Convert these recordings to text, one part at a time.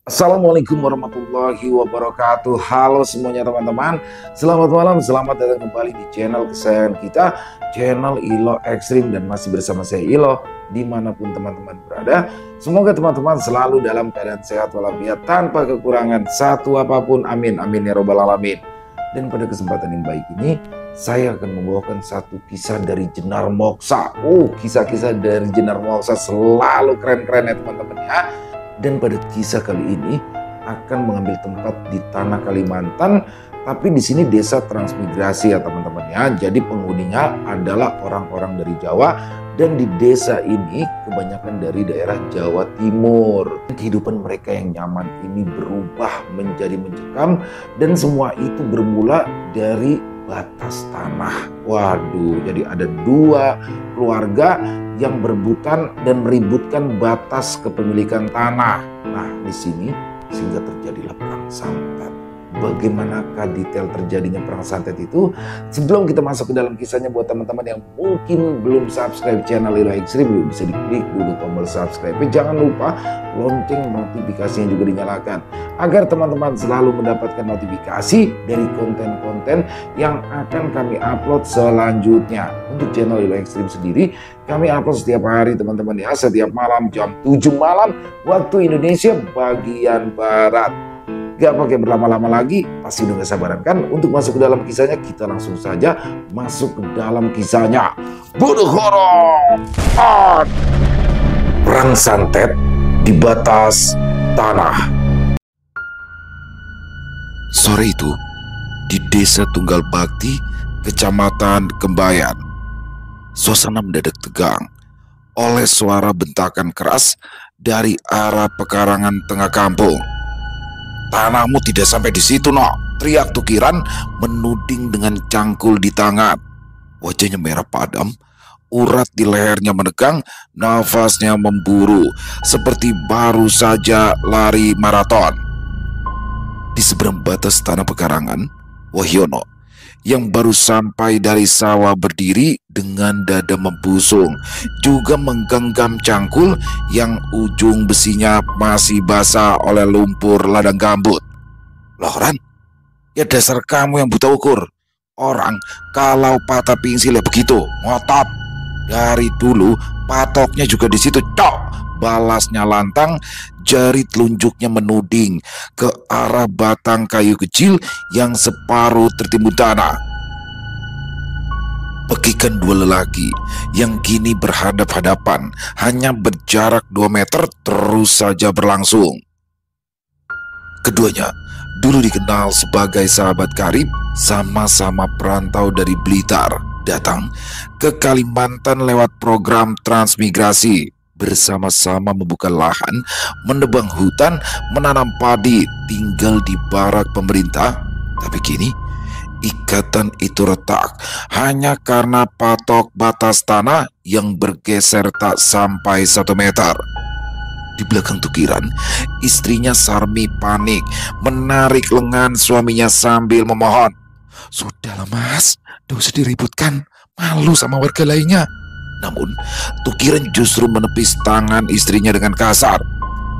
Assalamualaikum warahmatullahi wabarakatuh. Halo semuanya teman-teman, selamat malam, selamat datang kembali di channel kesayangan kita, channel Ilo Ekstrim, dan masih bersama saya Ilo dimanapun teman-teman berada. Semoga teman-teman selalu dalam keadaan sehat walafiat tanpa kekurangan satu apapun, amin amin ya robbal alamin. Dan pada kesempatan yang baik ini saya akan membawakan satu kisah dari Jenar Moksa. Kisah-kisah dari Jenar Moksa selalu keren-keren ya teman-teman ya. Dan pada kisah kali ini akan mengambil tempat di tanah Kalimantan, tapi di sini desa transmigrasi ya teman-teman ya. Jadi penghuninya adalah orang-orang dari Jawa, dan di desa ini kebanyakan dari daerah Jawa Timur. Kehidupan mereka yang nyaman ini berubah menjadi mencekam, dan semua itu bermula dari batas tanah. Waduh, jadi ada dua keluarga yang berebutan dan meributkan batas kepemilikan tanah. Nah, di sini sehingga terjadilah perang santet. Bagaimanakah detail terjadinya perang santet itu? Sebelum kita masuk ke dalam kisahnya, buat teman-teman yang mungkin belum subscribe channel Ilo Ekstrim, bisa diklik dulu tombol subscribe. Jangan lupa lonceng notifikasinya juga dinyalakan, agar teman-teman selalu mendapatkan notifikasi dari konten-konten yang akan kami upload selanjutnya. Untuk channel Ilo Ekstrim sendiri, kami upload setiap hari teman-teman ya, setiap malam jam 7 malam waktu Indonesia bagian Barat. Gak pakai berlama-lama lagi, pasti udah gak sabaran kan untuk masuk ke dalam kisahnya. Kita langsung saja masuk ke dalam kisahnya. Buduhoro Perang santet di batas tanah. Sore itu, di desa Tunggal Bakti, kecamatan Kembayan, suasana mendadak tegang oleh suara bentakan keras dari arah pekarangan tengah kampung. "Tanahmu tidak sampai di situ, Nok!" teriak Tukiran menuding dengan cangkul di tangan. Wajahnya merah padam, urat di lehernya menegang, nafasnya memburu seperti baru saja lari maraton. Di seberang batas tanah pekarangan, Wahyono yang baru sampai dari sawah berdiri dengan dada membusung, juga menggenggam cangkul yang ujung besinya masih basah oleh lumpur ladang gambut. "Loh Ran, ya dasar kamu yang buta ukur. Orang kalau patah pingsil ya begitu, ngotot. Dari dulu patoknya juga di situ, cok!" balasnya lantang, jari telunjuknya menuding ke arah batang kayu kecil yang separuh tertimbun tanah. Pekikan dua lelaki yang kini berhadap-hadapan, hanya berjarak 2 meter, terus saja berlangsung. Keduanya dulu dikenal sebagai sahabat karib, sama-sama perantau dari Blitar, datang ke Kalimantan lewat program transmigrasi. Bersama-sama membuka lahan, menebang hutan, menanam padi, tinggal di barak pemerintah. Tapi kini ikatan itu retak hanya karena patok batas tanah yang bergeser tak sampai 1 meter. Di belakang Tukiran, istrinya Sarmi panik menarik lengan suaminya sambil memohon, "Sudahlah mas, tidak usah diributkan, malu sama warga lainnya." Namun Tukiran justru menepis tangan istrinya dengan kasar.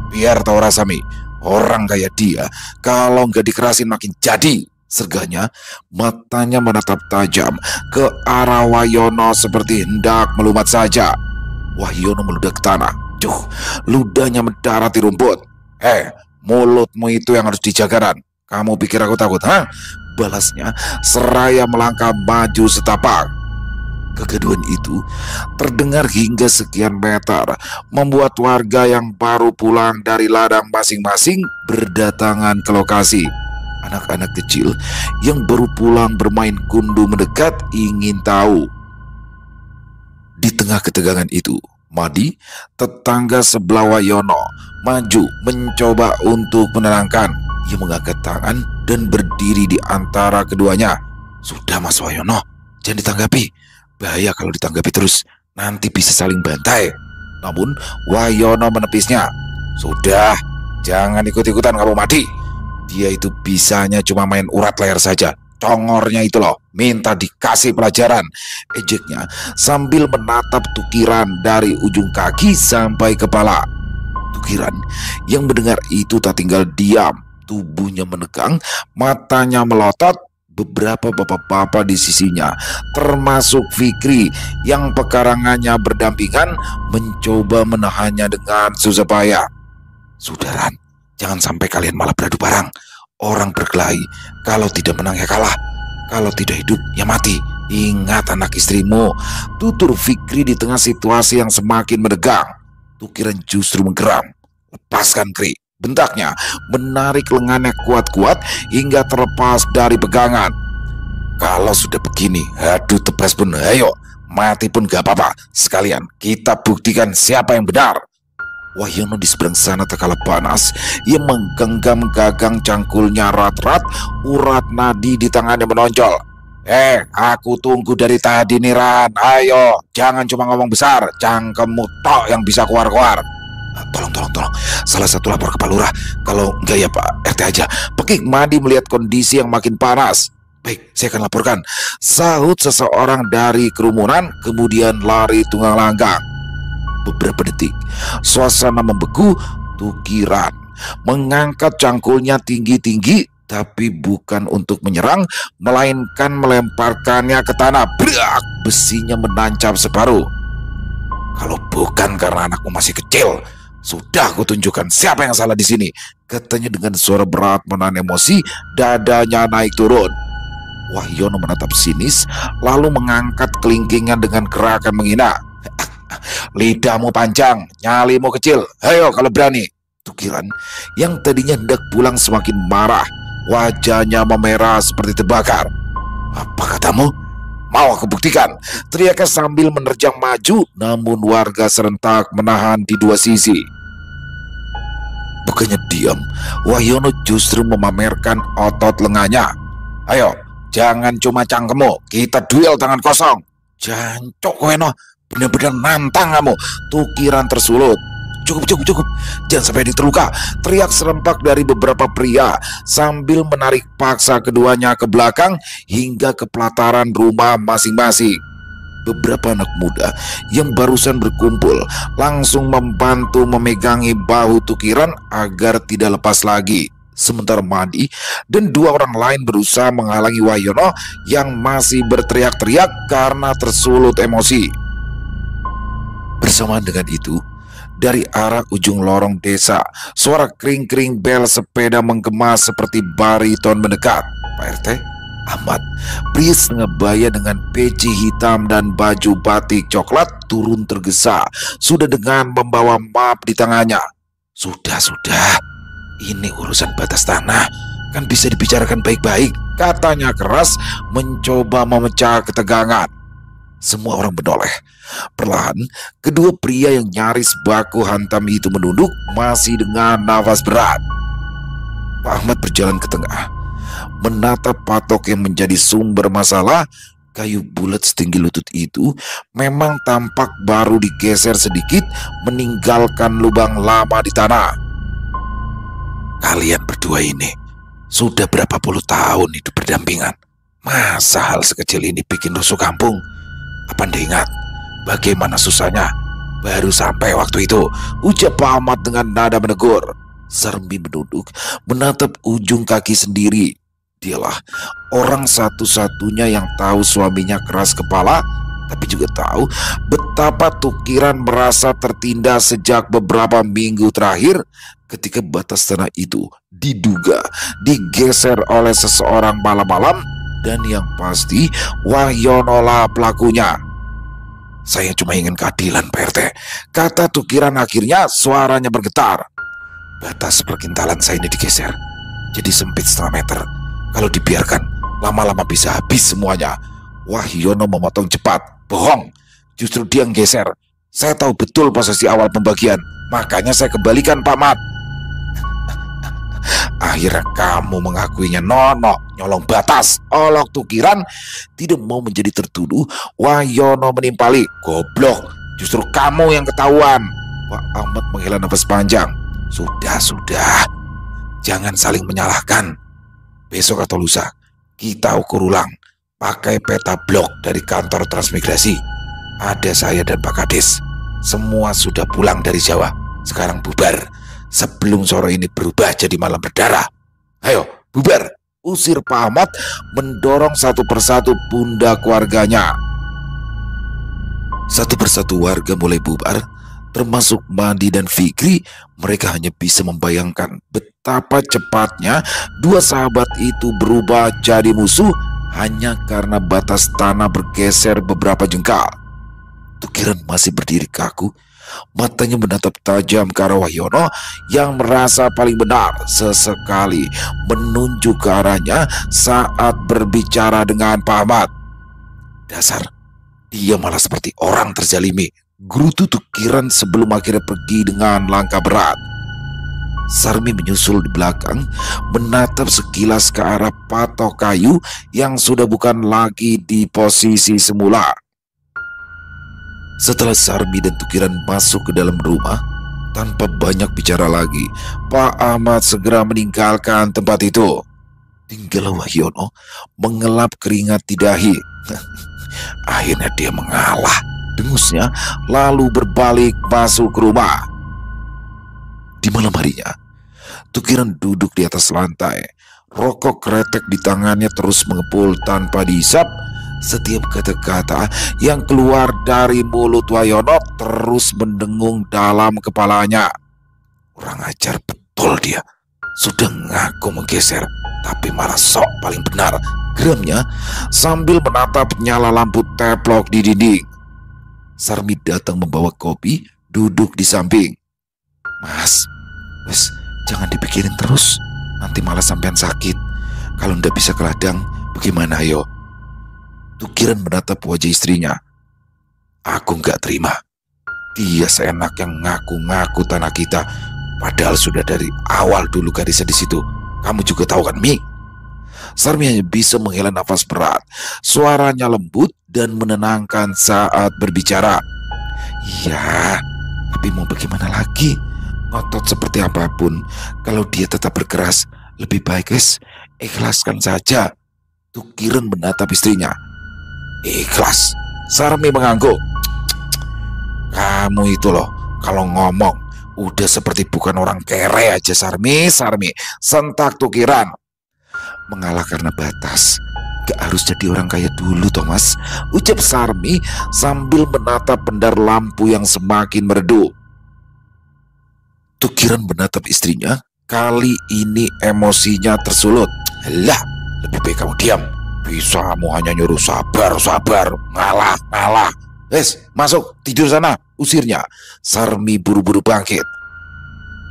"Biar tahu rasa Mi, orang kayak dia kalau nggak dikerasin makin jadi," serganya. Matanya menatap tajam ke arah Wahyono seperti hendak melumat saja. Wahyono meludah ke tanah. Ludahnya mendarat di rumput. Mulutmu itu yang harus dijaga, Ran. Kamu pikir aku takut, ha?" balasnya seraya melangkah maju setapak. Kegaduhan itu terdengar hingga sekian meter, membuat warga yang baru pulang dari ladang masing-masing berdatangan ke lokasi. Anak-anak kecil yang baru pulang bermain gundu mendekat ingin tahu. Di tengah ketegangan itu, Madi, tetangga sebelah Wahyono, maju mencoba untuk menenangkan. Ia mengangkat tangan dan berdiri di antara keduanya. "Sudah Mas Wahyono, jangan ditanggapi. Bahaya kalau ditanggapi terus, nanti bisa saling bantai." Namun Wahyono menepisnya. "Sudah, jangan ikut-ikutan kamu Madi. Dia itu bisanya cuma main urat leher saja. Congornya itu loh, minta dikasih pelajaran," ejeknya sambil menatap Tukiran dari ujung kaki sampai kepala. Tukiran yang mendengar itu tak tinggal diam. Tubuhnya menegang, matanya melotot. Beberapa bapak-bapak di sisinya, termasuk Fikri yang pekarangannya berdampingan, mencoba menahannya dengan susah payah. Sudaran, jangan sampai kalian malah beradu barang. Orang berkelahi, kalau tidak menang ya kalah, kalau tidak hidup ya mati. Ingat anak istrimu, tutur Fikri di tengah situasi yang semakin menegang. Tukiran justru menggeram. Lepaskan, Kri, bentaknya, menarik lengannya kuat-kuat hingga terlepas dari pegangan. Kalau sudah begini, adu tebas pun ayo, mati pun gak apa-apa. Sekalian kita buktikan siapa yang benar. Wahyono di seberang sana tak kalah panas. Ia menggenggam gagang cangkulnya rat-rat, urat nadi di tangannya menonjol. Aku tunggu dari tadi nih, Ran. Ayo, jangan cuma ngomong besar, cangkemmu tok yang bisa keluar-keluar. Tolong. Salah satu lapor ke Pak Lurah. Kalau enggak ya Pak RT aja. Pekik Madi melihat kondisi yang makin panas. Baik, saya akan laporkan, sahut seseorang dari kerumunan, kemudian lari tunggang langgang. Beberapa detik, suasana membeku. Tukiran mengangkat cangkulnya tinggi-tinggi, tapi bukan untuk menyerang, melainkan melemparkannya ke tanah. Brak! Besinya menancap separuh. Kalau bukan karena anakmu masih kecil, sudah aku tunjukkan siapa yang salah di sini, katanya dengan suara berat menahan emosi, dadanya naik turun. Wahyono menatap sinis, lalu mengangkat kelingkingan dengan gerakan menghina. Lidahmu panjang, nyalimu kecil, ayo kalau berani. Tukiran yang tadinya hendak pulang semakin marah, wajahnya memerah seperti terbakar. Apa katamu? Mau aku buktikan, teriaknya sambil menerjang maju, namun warga serentak menahan di dua sisi. Bukannya diam, Wahyono justru memamerkan otot lengannya. Ayo, jangan cuma cangkemmu, kita duel tangan kosong. Jancok Weno, benar-benar nantang kamu. Tukiran tersulut. Cukup, jangan sampai diterluka, teriak serempak dari beberapa pria sambil menarik paksa keduanya ke belakang hingga ke pelataran rumah masing-masing. Beberapa anak muda yang barusan berkumpul langsung membantu memegangi bahu Tukiran agar tidak lepas lagi. Sementara Madi dan dua orang lain berusaha menghalangi Wahyono yang masih berteriak-teriak karena tersulut emosi. Bersamaan dengan itu, dari arah ujung lorong desa, suara kring-kring bel sepeda menggema seperti bariton mendekat. Pak RT, Ahmad, pria setengah baya dengan peci hitam dan baju batik coklat turun tergesa, sudah dengan membawa map di tangannya. Sudah, ini urusan batas tanah, kan bisa dibicarakan baik-baik, katanya keras, mencoba memecah ketegangan. Semua orang menoleh. Perlahan, kedua pria yang nyaris baku hantam itu menunduk, masih dengan nafas berat. Pak Ahmad berjalan ke tengah, menatap patok yang menjadi sumber masalah. Kayu bulat setinggi lutut itu memang tampak baru digeser sedikit, meninggalkan lubang lama di tanah. Kalian berdua ini sudah berapa puluh tahun hidup berdampingan. Masa hal sekecil ini bikin rusuh kampung? Apa Anda ingat bagaimana susahnya baru sampai waktu itu? Ujar Pak Ahmad dengan nada menegur. Sarmi menunduk, menatap ujung kaki sendiri. Dialah orang satu-satunya yang tahu suaminya keras kepala, tapi juga tahu betapa Tukiran merasa tertindas sejak beberapa minggu terakhir ketika batas tanah itu diduga digeser oleh seseorang malam-malam. Dan yang pasti Wahyono lah pelakunya. Saya cuma ingin keadilan Pak RT, kata Tukiran akhirnya, suaranya bergetar. Batas perkintalan saya ini digeser jadi sempit 0,5 meter. Kalau dibiarkan lama-lama bisa habis semuanya. Wahyono memotong cepat. Bohong, justru dia yang geser. Saya tahu betul posisi awal pembagian, makanya saya kembalikan Pak Mat. Akhirnya kamu mengakuinya. Nono, nyolong batas. Olok Tukiran tidak mau menjadi tertuduh. Wahyono menimpali. Goblok, justru kamu yang ketahuan. Pak Ahmad menghela nafas panjang. Sudah, jangan saling menyalahkan. Besok atau lusa kita ukur ulang pakai peta blok dari kantor transmigrasi. Ada saya dan Pak Kades. Semua sudah pulang dari Jawa. Sekarang bubar, sebelum sore ini berubah jadi malam berdarah. Ayo, bubar. Usir Pak Ahmad mendorong satu persatu pundak warganya. Satu persatu warga mulai bubar, termasuk Mandi dan Fikri. Mereka hanya bisa membayangkan betapa cepatnya dua sahabat itu berubah jadi musuh hanya karena batas tanah bergeser beberapa jengkal. Tukiran masih berdiri kaku, matanya menatap tajam ke arah Wahyono yang merasa paling benar, sesekali menunjuk ke arahnya saat berbicara dengan Pak Ahmad. Dasar, dia malah seperti orang terzalimi, gerutu Tukiran sebelum akhirnya pergi dengan langkah berat. Sarmi menyusul di belakang, menatap sekilas ke arah patok kayu yang sudah bukan lagi di posisi semula. Setelah Sarmi dan Tukiran masuk ke dalam rumah, tanpa banyak bicara lagi, Pak Ahmad segera meninggalkan tempat itu. Tinggal Wahyono mengelap keringat di dahi. Akhirnya dia mengalah, dengusnya, lalu berbalik masuk ke rumah. Di malam harinya, Tukiran duduk di atas lantai. Rokok kretek di tangannya terus mengepul tanpa dihisap. Setiap kata-kata yang keluar dari mulut Wahyono terus mendengung dalam kepalanya. Kurang ajar betul dia. Sudah ngaku menggeser, tapi malah sok paling benar, geramnya sambil menatap nyala lampu teplok di dinding. Sarmi datang membawa kopi, duduk di samping. Mas, wes jangan dipikirin terus, nanti malah sampean sakit. Kalau ndak bisa ke ladang, bagaimana ayo? Tukiran menatap wajah istrinya. Aku nggak terima. Dia seenak yang ngaku-ngaku tanah kita, padahal sudah dari awal dulu garisnya di situ. Kamu juga tahu kan, Mi? Sarmi hanya bisa menghela nafas berat. Suaranya lembut dan menenangkan saat berbicara. Iya, tapi mau bagaimana lagi? Ngotot seperti apapun, kalau dia tetap berkeras, lebih baik ikhlaskan saja. Tukiran menatap istrinya. Ikhlas? Sarmi mengangguk. Kamu itu loh, kalau ngomong udah seperti bukan orang kere aja. Sarmi, sentak Tukiran. Mengalah karena batas, gak harus jadi orang kaya dulu Thomas, ucap Sarmi sambil menatap pendar lampu yang semakin meredup. Tukiran menatap istrinya, kali ini emosinya tersulut. Lah, lebih baik kamu diam. Bisa kamu hanya nyuruh sabar, ngalah. Masuk, tidur sana, usirnya. Sarmi buru-buru bangkit.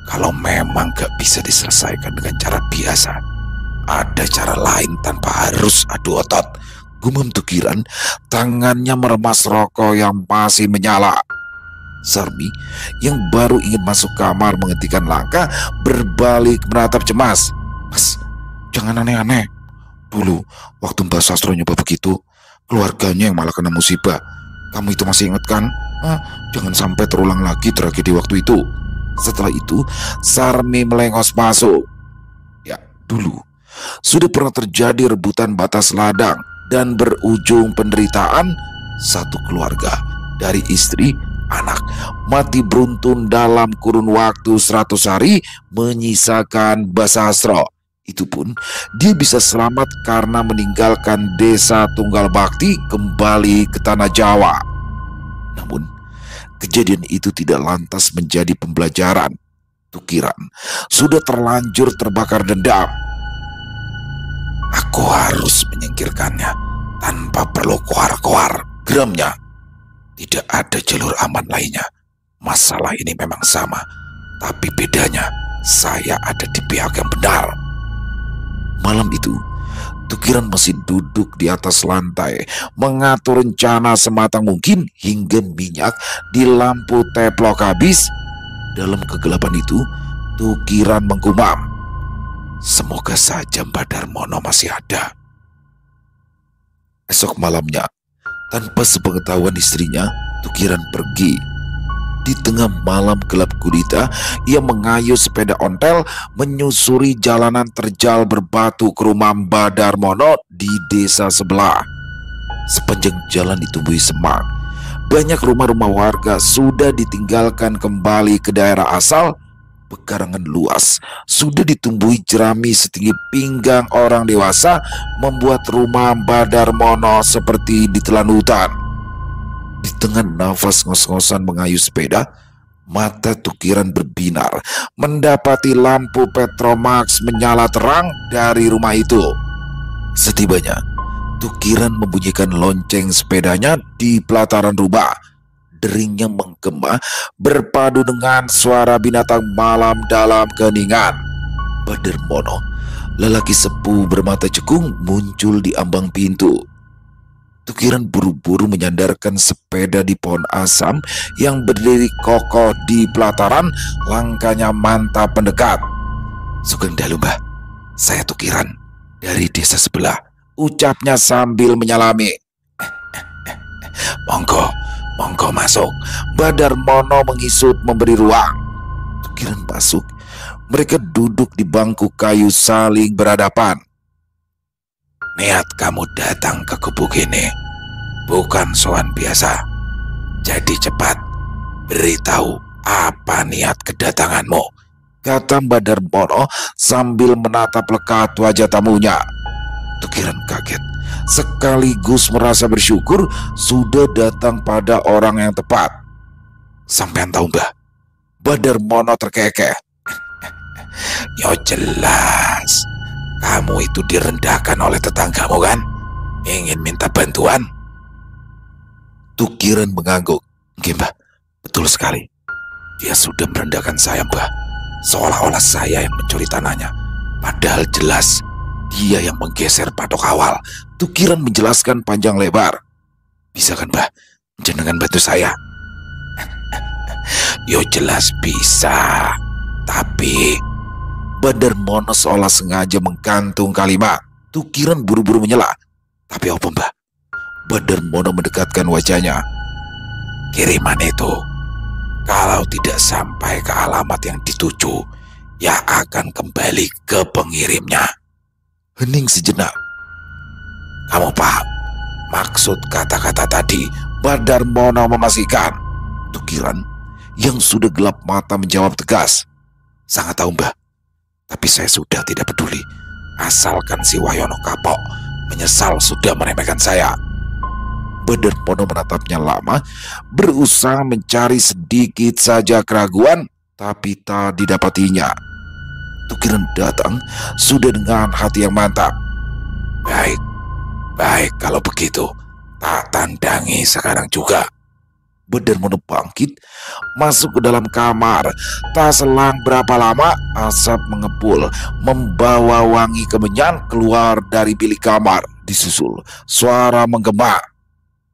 Kalau memang gak bisa diselesaikan dengan cara biasa, ada cara lain tanpa harus adu otot, gumam Tukiran, tangannya meremas rokok yang masih menyala. Sarmi yang baru ingin masuk kamar menghentikan langkah, berbalik menatap cemas. Mas, jangan aneh-aneh. Dulu waktu Mbak Sastro nyoba begitu, keluarganya yang malah kena musibah. Kamu itu masih ingat kan? Jangan sampai terulang lagi tragedi waktu itu. Setelah itu Sarmi melengos masuk. Ya, dulu sudah pernah terjadi rebutan batas ladang dan berujung penderitaan. Satu keluarga dari istri, anak mati beruntun dalam kurun waktu 100 hari, menyisakan Mbak Sastro. Itu pun dia bisa selamat karena meninggalkan desa Tunggal Bakti kembali ke tanah Jawa. Namun kejadian itu tidak lantas menjadi pembelajaran. Tukiran sudah terlanjur terbakar dendam. Aku harus menyingkirkannya tanpa perlu koar-koar, geramnya. Tidak ada jalur aman lainnya. Masalah ini memang sama, tapi bedanya saya ada di pihak yang benar. Malam itu, Tukiran masih duduk di atas lantai, mengatur rencana sematang mungkin hingga minyak di lampu teplok habis. Dalam kegelapan itu, Tukiran menggumam, semoga saja Mbak Darmono masih ada. Esok malamnya, tanpa sepengetahuan istrinya, Tukiran pergi. Di tengah malam gelap gulita, ia mengayuh sepeda ontel menyusuri jalanan terjal berbatu ke rumah Mbak Darmono di desa sebelah. Sepanjang jalan ditumbuhi semak, banyak rumah-rumah warga sudah ditinggalkan kembali ke daerah asal. Pekarangan luas sudah ditumbuhi jerami setinggi pinggang orang dewasa, membuat rumah Badarmono seperti ditelan hutan. Di tengah nafas ngos-ngosan mengayuh sepeda, mata Tukiran berbinar mendapati lampu Petromax menyala terang dari rumah itu. Setibanya, Tukiran membunyikan lonceng sepedanya di pelataran rumah. Deringnya menggema berpadu dengan suara binatang malam dalam keheningan. Badarmono, lelaki sepuh bermata cekung, muncul di ambang pintu. Tukiran buru-buru menyandarkan sepeda di pohon asam yang berdiri kokoh di pelataran. Langkahnya mantap mendekat. "Sugeng dalu, Mbah. Saya Tukiran dari desa sebelah," ucapnya sambil menyalami. Monggo masuk." Badarmono mengisut memberi ruang. Tukiran masuk. Mereka duduk di bangku kayu saling berhadapan. "Niat kamu datang ke gubuk ini bukan sowan biasa. Jadi cepat beritahu apa niat kedatanganmu," kata Badarmono sambil menatap lekat wajah tamunya. Tukiran kaget, sekaligus merasa bersyukur sudah datang pada orang yang tepat. "Sampean tahu, Mbah?" Badarmono terkekeh. "Yo jelas, kamu itu direndahkan oleh tetanggamu kan? Ingin minta bantuan?" Tukiran mengangguk. "Nggih, Mbah, betul sekali. Dia sudah merendahkan saya, Mbah. Seolah-olah saya yang mencuri tanahnya. Padahal jelas dia yang menggeser patok awal." Tukiran menjelaskan panjang lebar. "Bisa kan, Mbah, jenengan bantu saya?" "Yo jelas bisa. Tapi..." Badarmono seolah sengaja menggantung kalimat. Tukiran buru-buru menyela. "Tapi apa, Mbah?" Badarmono mendekatkan wajahnya. "Kiriman itu, kalau tidak sampai ke alamat yang dituju, ya akan kembali ke pengirimnya." Hening sejenak. "Kamu paham maksud kata-kata tadi?" Badarmono memastikan. Tukiran yang sudah gelap mata menjawab tegas. "Sangat tahu, Mbah. Tapi saya sudah tidak peduli. Asalkan si Wayono kapok. Menyesal sudah meremehkan saya." Badarmono menatapnya lama, berusaha mencari sedikit saja keraguan, tapi tak didapatinya. Tukiran datang sudah dengan hati yang mantap. Baik kalau begitu, tak tandangi sekarang juga." Badarmono bangkit, masuk ke dalam kamar. Tak selang berapa lama, asap mengepul, membawa wangi kemenyan keluar dari bilik kamar. Disusul suara menggema,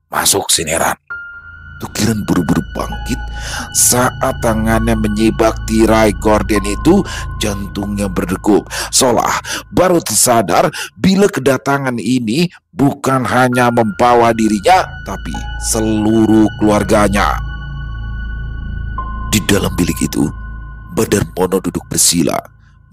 "Masuk sini, Ran." Tukiran buru-buru bangkit. Saat tangannya menyibak tirai gorden itu, jantungnya berdegup, seolah baru tersadar bila kedatangan ini bukan hanya membawa dirinya, tapi seluruh keluarganya. Di dalam bilik itu, Badarmono duduk bersila,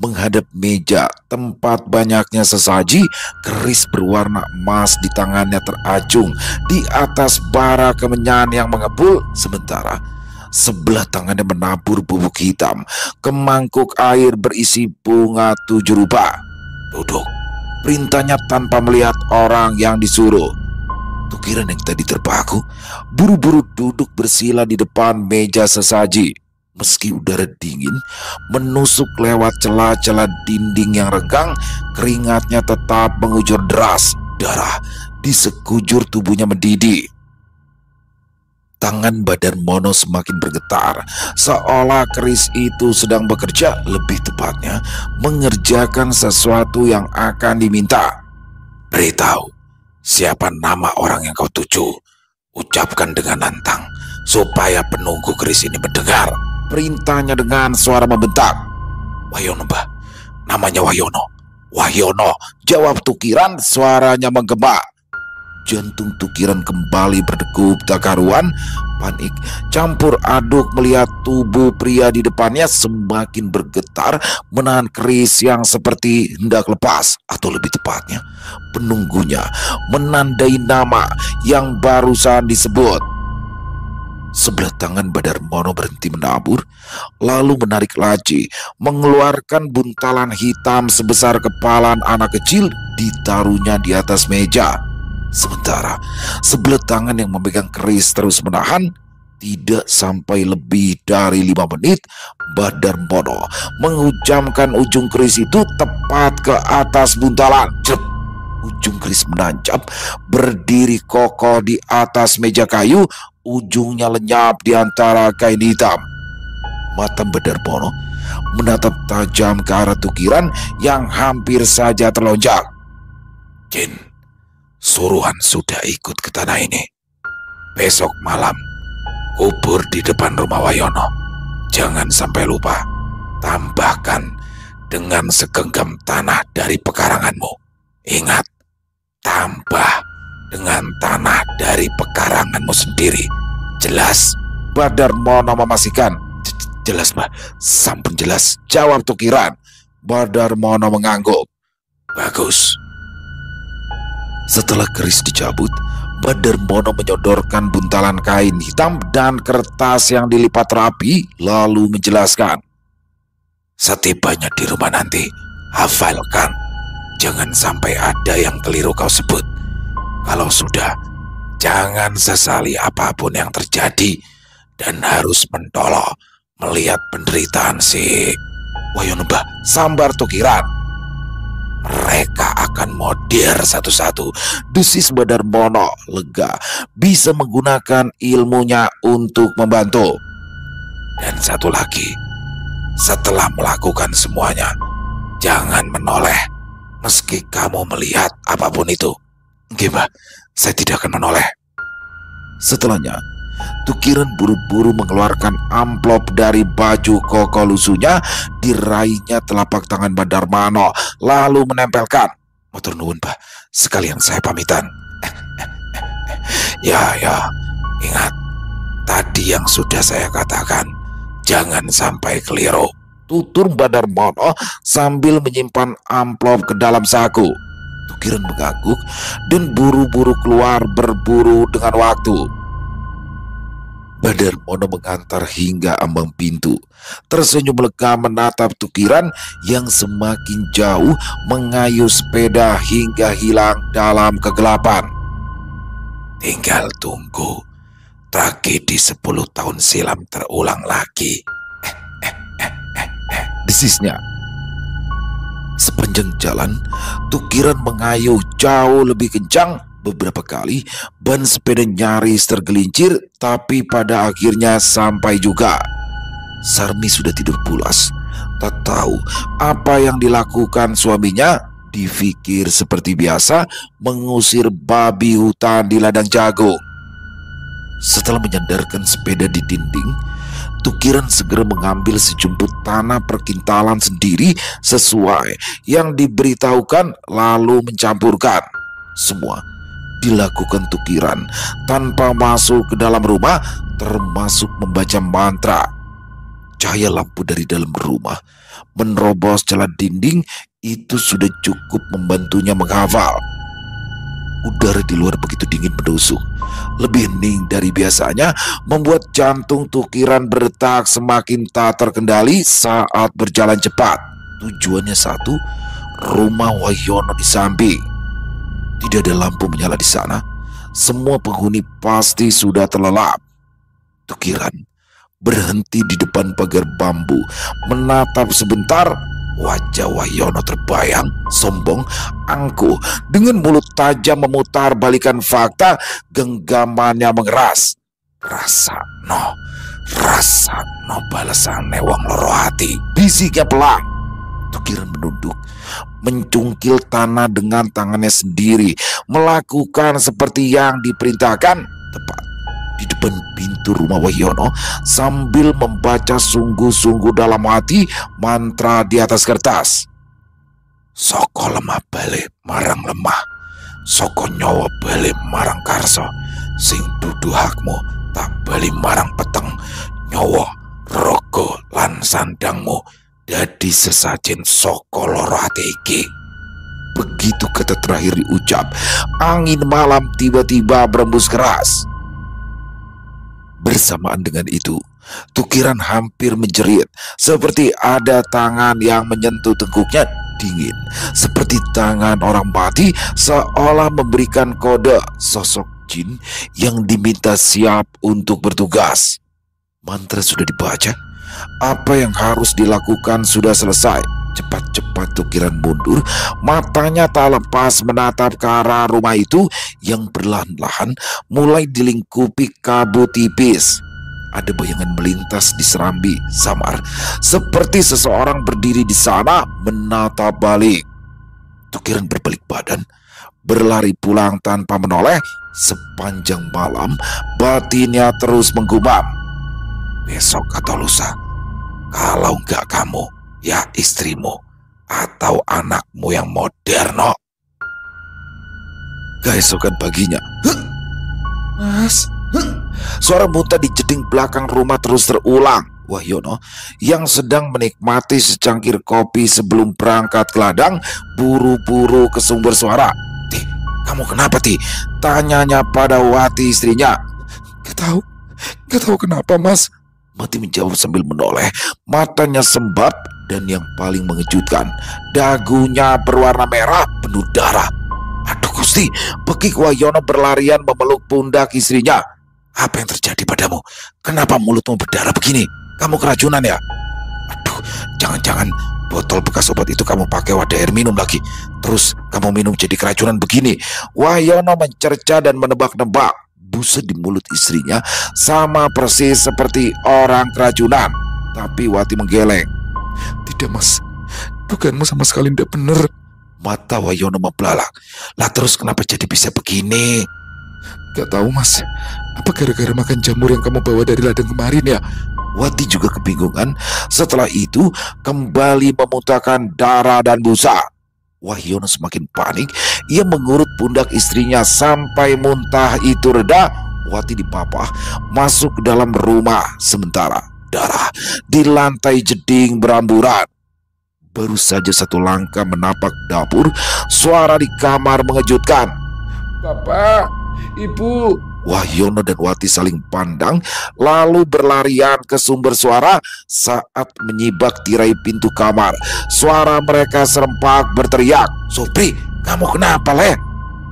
menghadap meja tempat banyaknya sesaji. Keris berwarna emas di tangannya teracung di atas bara kemenyan yang mengepul, sementara sebelah tangannya menabur bubuk hitam ke mangkuk air berisi bunga 7 rupa. "Duduk," perintahnya tanpa melihat orang yang disuruh. Tukiran yang tadi terpaku buru-buru duduk bersila di depan meja sesaji. Meski udara dingin menusuk lewat celah-celah dinding yang renggang, keringatnya tetap mengucur deras. Darah di sekujur tubuhnya mendidih. Tangan Badarmono semakin bergetar, seolah keris itu sedang bekerja, lebih tepatnya mengerjakan sesuatu yang akan diminta. "Beritahu, siapa nama orang yang kau tuju? Ucapkan dengan lantang, supaya penunggu keris ini mendengar," perintahnya dengan suara membentak. "Wayono, Mbah. Namanya Wayono." "Wayono," jawab Tukiran, suaranya menggema. Jantung Tukiran kembali berdegup tak karuan. Panik campur aduk melihat tubuh pria di depannya semakin bergetar, menahan keris yang seperti hendak lepas, atau lebih tepatnya penunggunya menandai nama yang barusan disebut. Sebelah tangan Badarmono berhenti menabur, lalu menarik laci, mengeluarkan buntalan hitam sebesar kepalan anak kecil, ditaruhnya di atas meja. Sementara sebelah tangan yang memegang keris terus menahan. Tidak sampai lebih dari 5 menit, Badarmono menghujamkan ujung keris itu tepat ke atas buntalan. Cep! Ujung keris menancap, berdiri kokoh di atas meja kayu, ujungnya lenyap di antara kain hitam. Mata Badarmono menatap tajam ke arah Tukiran yang hampir saja terlonjak. Jin, suruhan sudah ikut ke tanah ini. Besok malam kubur di depan rumah Wayono. Jangan sampai lupa. Tambahkan dengan segenggam tanah dari pekaranganmu. Ingat, tambah dengan tanah dari pekaranganmu sendiri. Jelas? Badarmono memastikan. Jelas, Mbah. Sampun jelas, jawab Tukiran. Badarmono mengangguk. Bagus. Setelah keris dicabut, Badarmono menyodorkan buntalan kain hitam dan kertas yang dilipat rapi, lalu menjelaskan. Setibanya di rumah nanti, hafalkan. Jangan sampai ada yang keliru kau sebut. Kalau sudah, jangan sesali apapun yang terjadi dan harus mentolo melihat penderitaan si Wayono, Mbah. Sambar Tukiran. Mereka akan modir satu-satu, desis Badarmono lega, bisa menggunakan ilmunya untuk membantu. Dan satu lagi, setelah melakukan semuanya, jangan menoleh meski kamu melihat apapun itu. Gimana? Saya tidak akan menoleh. Setelahnya, Tukiran buru-buru mengeluarkan amplop dari baju koko lusunya, diraihnya telapak tangan Badarmono, lalu menempelkan. Matur nuwun, Pak. Sekalian saya pamitan. Ya, ingat. Tadi yang sudah saya katakan, jangan sampai keliru. Tutur Badarmono sambil menyimpan amplop ke dalam saku. Tukiran mengangguk dan buru-buru keluar berburu dengan waktu. Badarmono mengantar hingga ambang pintu, tersenyum lega menatap Tukiran yang semakin jauh mengayuh sepeda hingga hilang dalam kegelapan. Tinggal tunggu tragedi 10 tahun silam terulang lagi. Desisnya. Sepanjang jalan, Tukiran mengayuh jauh lebih kencang. Beberapa kali ban sepeda nyaris tergelincir, tapi pada akhirnya sampai juga. Sarmi sudah tidur pulas, tak tahu apa yang dilakukan suaminya. Dipikir seperti biasa mengusir babi hutan di ladang jagung. Setelah menyandarkan sepeda di dinding, Tukiran segera mengambil sejumput tanah perkintalan sendiri sesuai yang diberitahukan, lalu mencampurkan. Semua dilakukan Tukiran tanpa masuk ke dalam rumah, termasuk membaca mantra. Cahaya lampu dari dalam rumah menerobos celah dinding itu sudah cukup membantunya menghafal. Udara di luar begitu dingin menusuk, lebih hening dari biasanya, membuat jantung Tukiran berdetak semakin tak terkendali saat berjalan cepat. Tujuannya satu, rumah Wayono di samping. Tidak ada lampu menyala di sana. Semua penghuni pasti sudah terlelap. Tukiran berhenti di depan pagar bambu, menatap sebentar. Wajah Wayono terbayang, sombong, angkuh, dengan mulut tajam memutar balikan fakta, genggamannya mengeras. Rasakno balasane wong loro hati, bisiknya pelang. Tukiran menunduk, mencungkil tanah dengan tangannya sendiri, melakukan seperti yang diperintahkan, tepat di depan pintu rumah Wayono, sambil membaca sungguh-sungguh dalam hati mantra di atas kertas. Soko lemah balik marang lemah, soko nyawa balik marang karso, sing dudu hakmu tak balik marang peteng, nyawa rogo lan sandangmu dadi sesajen soko loro ati iki. Begitu kata terakhir diucap, angin malam tiba-tiba berembus keras. Bersamaan dengan itu, Tukiran hampir menjerit, seperti ada tangan yang menyentuh tengkuknya dingin, seperti tangan orang mati, seolah memberikan kode sosok jin yang diminta siap untuk bertugas. Mantra sudah dibaca, apa yang harus dilakukan sudah selesai. Cepat-cepat Tukiran mundur, matanya tak lepas menatap ke arah rumah itu yang perlahan-lahan mulai dilingkupi kabut tipis. Ada bayangan melintas di serambi samar, seperti seseorang berdiri di sana menatap balik. Tukiran berbalik badan, berlari pulang tanpa menoleh. Sepanjang malam, batinnya terus menggumam. Besok atau lusa, kalau enggak kamu, ya istrimu atau anakmu yang moderno. Keesokan paginya, Mas, suara muntah di jeding belakang rumah terus terulang. Wahyono yang sedang menikmati secangkir kopi sebelum berangkat ke ladang buru-buru ke sumber suara. "Ti, kamu kenapa, Ti?" tanyanya pada Wati istrinya. Gak tahu kenapa, Mas." Wati menjawab sambil menoleh, matanya sembab dan yang paling mengejutkan, dagunya berwarna merah penuh darah. "Aduh Gusti," bekik Wahyono berlarian memeluk pundak istrinya. "Apa yang terjadi padamu? Kenapa mulutmu berdarah begini? Kamu keracunan ya?" "Aduh, jangan-jangan botol bekas obat itu kamu pakai wadah air minum lagi. Terus kamu minum jadi keracunan begini." Wahyono mencerca dan menebak-nebak. Busa di mulut istrinya sama persis seperti orang keracunan. Tapi Wati menggeleng. "Tidak, Mas, dugaanmu sama sekali tidak benar." Mata Wahyono membelalak. "Lah terus kenapa jadi bisa begini?" "Gak tahu, Mas. Apa gara-gara makan jamur yang kamu bawa dari ladang kemarin ya?" Wati juga kebingungan. Setelah itu kembali memuntahkan darah dan busa. Wahyono semakin panik. Ia mengurut pundak istrinya sampai muntah itu reda. Wati dipapah masuk ke dalam rumah. Sementara darah di lantai jeding beramburan. Baru saja satu langkah menapak dapur, suara di kamar mengejutkan. "Bapak, Ibu." Wahyono dan Wati saling pandang, lalu berlarian ke sumber suara. Saat menyibak tirai pintu kamar, suara mereka serempak berteriak, "Supri, kamu kenapa, Le?"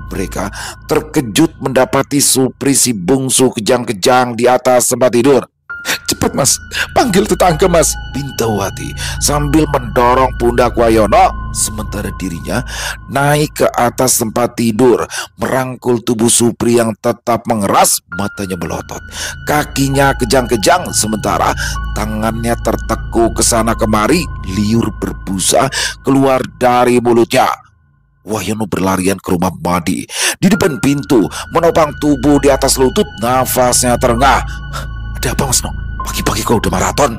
Mereka terkejut mendapati Supri si bungsu kejang-kejang di atas tempat tidur. "Cepat, Mas, panggil tetangga, Mas," pinta Wati sambil mendorong pundak Wahyono. Sementara dirinya naik ke atas tempat tidur, merangkul tubuh Supri yang tetap mengeras. Matanya melotot, kakinya kejang-kejang, sementara tangannya tertekuk ke sana kemari, liur berbusa keluar dari mulutnya. Wahyono berlarian ke rumah Madi. Di depan pintu, menopang tubuh di atas lutut, nafasnya terengah. "Ada apa, Mas No? Pagi-pagi kau udah maraton?"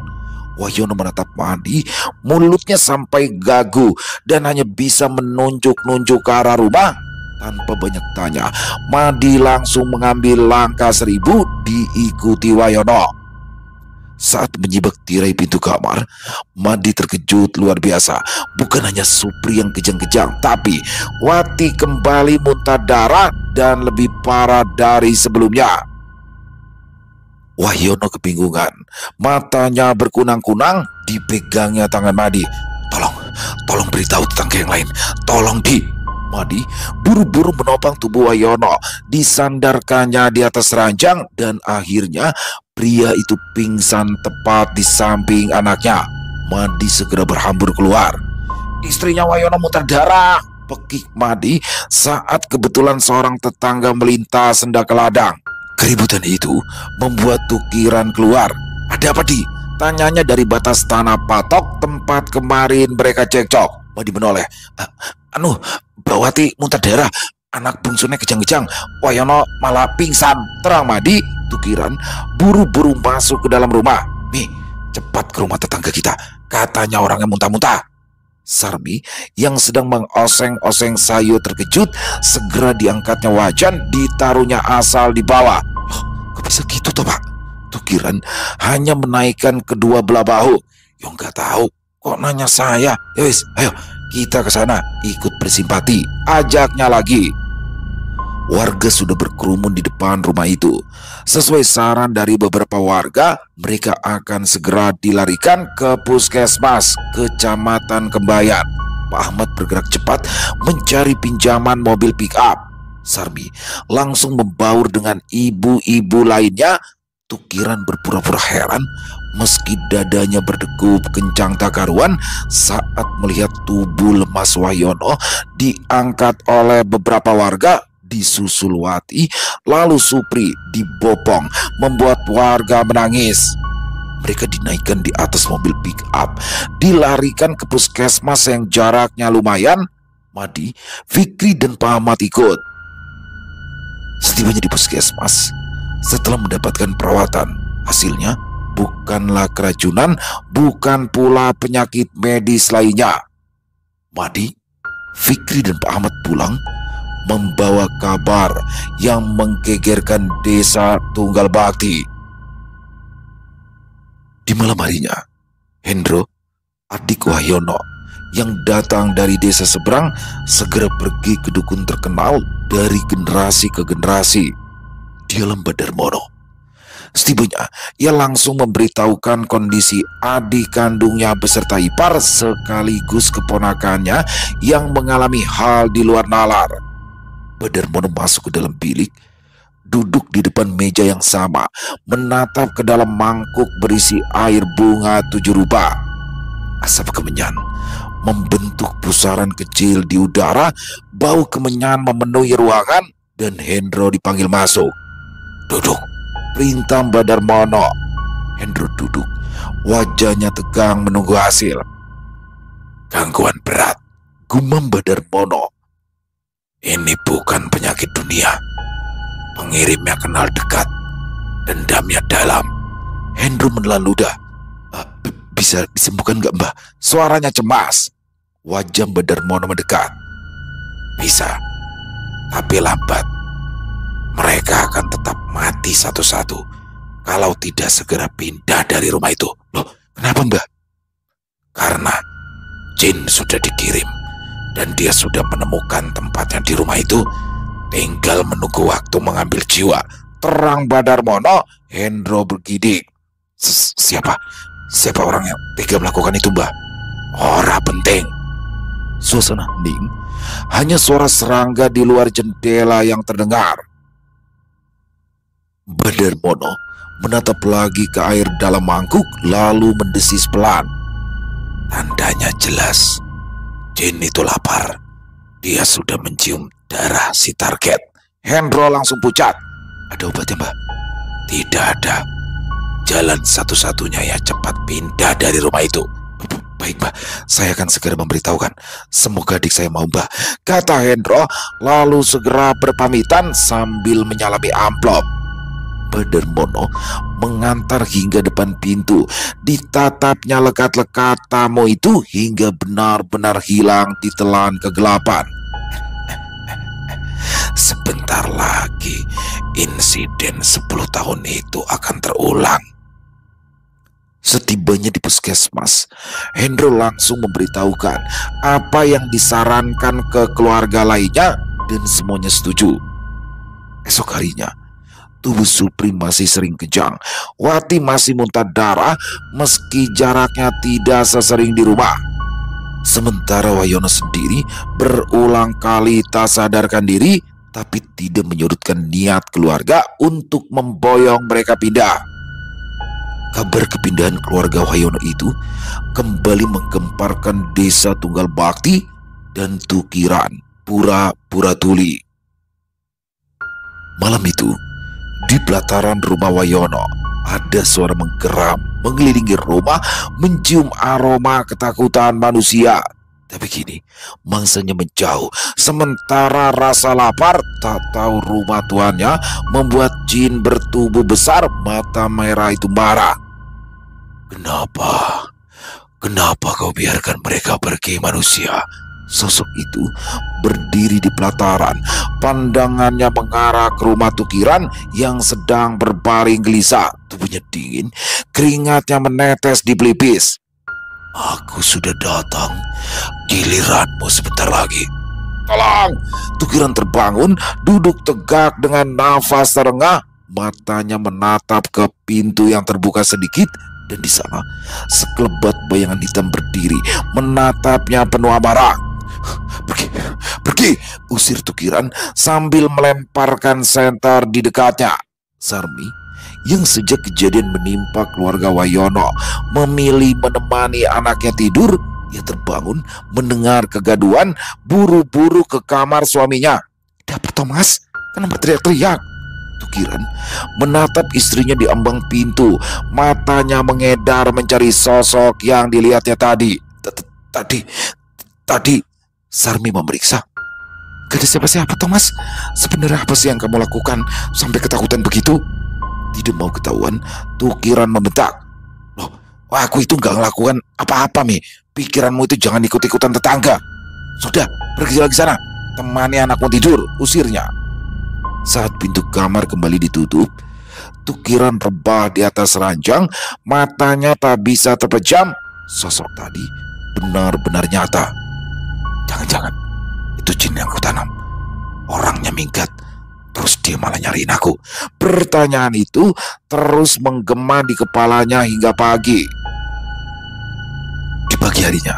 Wahyono menatap Madi, mulutnya sampai gagu dan hanya bisa menunjuk-nunjuk ke arah rumah. Tanpa banyak tanya, Madi langsung mengambil langkah 1000 diikuti Wahyono. Saat menyibak tirai pintu kamar, Madi terkejut luar biasa. Bukan hanya Supri yang kejang-kejang, tapi Wati kembali muntah darah dan lebih parah dari sebelumnya. Wahyono kebingungan, matanya berkunang-kunang, dipegangnya tangan Madi. Tolong beritahu tetangga yang lain, tolong Di." Madi buru-buru menopang tubuh Wahyono, disandarkannya di atas ranjang, dan akhirnya pria itu pingsan tepat di samping anaknya. Madi segera berhambur keluar. "Istrinya Wahyono muntah darah," pekik Madi saat kebetulan seorang tetangga melintas hendak ke ladang. Keributan itu membuat Tukiran keluar. "Ada apa, Di?" tanyanya dari batas tanah patok tempat kemarin mereka cekcok. Madi menoleh. Mbak Wati muntah darah, anak bungsunya kejang-kejang, Wahyono malah pingsan," terang Madi. Tukiran buru-buru masuk ke dalam rumah. "Mi, cepat ke rumah tetangga kita, katanya orangnya muntah-muntah." Sarmi yang sedang mengoseng-oseng sayur terkejut, segera diangkatnya wajan, ditaruhnya asal di bawah. "Loh, kok bisa gitu toh, Pak?" Tukiran hanya menaikkan kedua belah bahu. "Yo nggak tahu, kok nanya saya? Ya wis, ayo kita ke sana, ikut bersimpati," ajaknya lagi. Warga sudah berkerumun di depan rumah itu. Sesuai saran dari beberapa warga, mereka akan segera dilarikan ke puskesmas Kecamatan Kembayan. Pak Ahmad bergerak cepat mencari pinjaman mobil pick-up. Sarmi langsung membaur dengan ibu-ibu lainnya. Tukiran berpura-pura heran meski dadanya berdegup kencang tak karuan saat melihat tubuh lemas Wahyono diangkat oleh beberapa warga, disusul Wati, lalu Supri dibopong, membuat warga menangis. Mereka dinaikkan di atas mobil pick-up, dilarikan ke puskesmas yang jaraknya lumayan. Madi, Fikri, dan Pak Ahmad ikut. Setibanya di puskesmas, setelah mendapatkan perawatan, hasilnya bukanlah keracunan, bukan pula penyakit medis lainnya. Madi, Fikri, dan Pak Ahmad pulang membawa kabar yang menggegerkan desa Tunggal Bakti. Di malam harinya, Hendro, adik Wahyono yang datang dari desa seberang, segera pergi ke dukun terkenal dari generasi ke generasi di Alam Badarmono. Setibanya, ia langsung memberitahukan kondisi adik kandungnya beserta ipar sekaligus keponakannya yang mengalami hal di luar nalar. Badarmono masuk ke dalam bilik, duduk di depan meja yang sama, menatap ke dalam mangkuk berisi air bunga 7 rupa. Asap kemenyan membentuk pusaran kecil di udara, bau kemenyan memenuhi ruangan, dan Hendro dipanggil masuk. Duduk, perintah Badarmono. Hendro duduk, wajahnya tegang menunggu hasil. Gangguan berat, gumam Badarmono. Ini bukan penyakit dunia. Pengirimnya kenal dekat, dendamnya dalam. Hendro menelan ludah. Bisa disembuhkan gak, Mbah? Suaranya cemas. Wajah Badarmono mendekat. Bisa, tapi lambat. Mereka akan tetap mati satu-satu kalau tidak segera pindah dari rumah itu. Loh, kenapa, Mbah? Karena jin sudah dikirim dan dia sudah menemukan tempatnya di rumah itu. Tinggal menunggu waktu mengambil jiwa. Terang Badarmono. Hendro bergidik. Siapa orang yang tega melakukan itu, Mbah? Ora penting. Suasana hening. Hanya suara serangga di luar jendela yang terdengar. Badarmono menatap lagi ke air dalam mangkuk, lalu mendesis pelan. Tandanya jelas, jin itu lapar. Dia sudah mencium darah si target. Hendro langsung pucat. Ada obatnya, Mbah? Tidak ada. Jalan satu-satunya ya cepat pindah dari rumah itu. Baik, Mbah, saya akan segera memberitahukan. Semoga adik saya mau, Mbah, kata Hendro, lalu segera berpamitan sambil menyalami amplop. Badarmono mengantar hingga depan pintu. Ditatapnya lekat-lekat tamu itu hingga benar-benar hilang ditelan kegelapan. Sebentar lagi insiden 10 tahun itu akan terulang. Setibanya di puskesmas, Hendro langsung memberitahukan apa yang disarankan ke keluarga lainnya dan semuanya setuju. Esok harinya, tubuh Supri masih sering kejang. Wati masih muntah darah meski jaraknya tidak sesering di rumah. Sementara Wahyono sendiri berulang kali tak sadarkan diri, tapi tidak menyurutkan niat keluarga untuk memboyong mereka pindah. Kabar kepindahan keluarga Wahyono itu kembali menggemparkan desa Tunggal Bakti dan Tukiran, Pura-Pura Tuli. Malam itu, di pelataran rumah Wahyono, ada suara menggeram mengelilingi rumah, mencium aroma ketakutan manusia. Tapi kini mangsanya menjauh, sementara rasa lapar tak tahu rumah tuannya membuat jin bertubuh besar mata merah itu marah. Kenapa kau biarkan mereka pergi, manusia? Sosok itu berdiri di pelataran, pandangannya mengarah ke rumah Tukiran yang sedang berbaring gelisah. Tubuhnya dingin, keringatnya menetes di pelipis. Aku sudah datang, giliranmu sebentar lagi. Tolong! Tukiran terbangun, duduk tegak dengan nafas terengah, matanya menatap ke pintu yang terbuka sedikit, dan di sana sekelebat bayangan hitam berdiri, menatapnya penuh amarah. Pergi, pergi, usir Tukiran sambil melemparkan senter di dekatnya. Sarmi yang sejak kejadian menimpa keluarga Wayono memilih menemani anaknya tidur, ia terbangun mendengar kegaduhan, buru-buru ke kamar suaminya. "Ada apa, Thomas? Kenapa teriak-teriak?" Tukiran menatap istrinya di ambang pintu, matanya mengedar mencari sosok yang dilihatnya tadi. Tadi Sarmi memeriksa. "Gak ada siapa-siapa, Thomas. Sebenarnya apa sih yang kamu lakukan sampai ketakutan begitu?" Tidak mau ketahuan, Tukiran membentak. "Loh, aku itu gak ngelakukan apa-apa, Mi. Pikiranmu itu jangan ikut-ikutan tetangga. Sudah, pergi lagi sana. Temani anakmu tidur," usirnya. Saat pintu kamar kembali ditutup, Tukiran rebah di atas ranjang, matanya tak bisa terpejam. Sosok tadi benar-benar nyata. Jangan-jangan itu jin yang kutanam. Orangnya minggat, terus dia malah nyariin aku. Pertanyaan itu terus menggema di kepalanya hingga pagi. Di pagi harinya,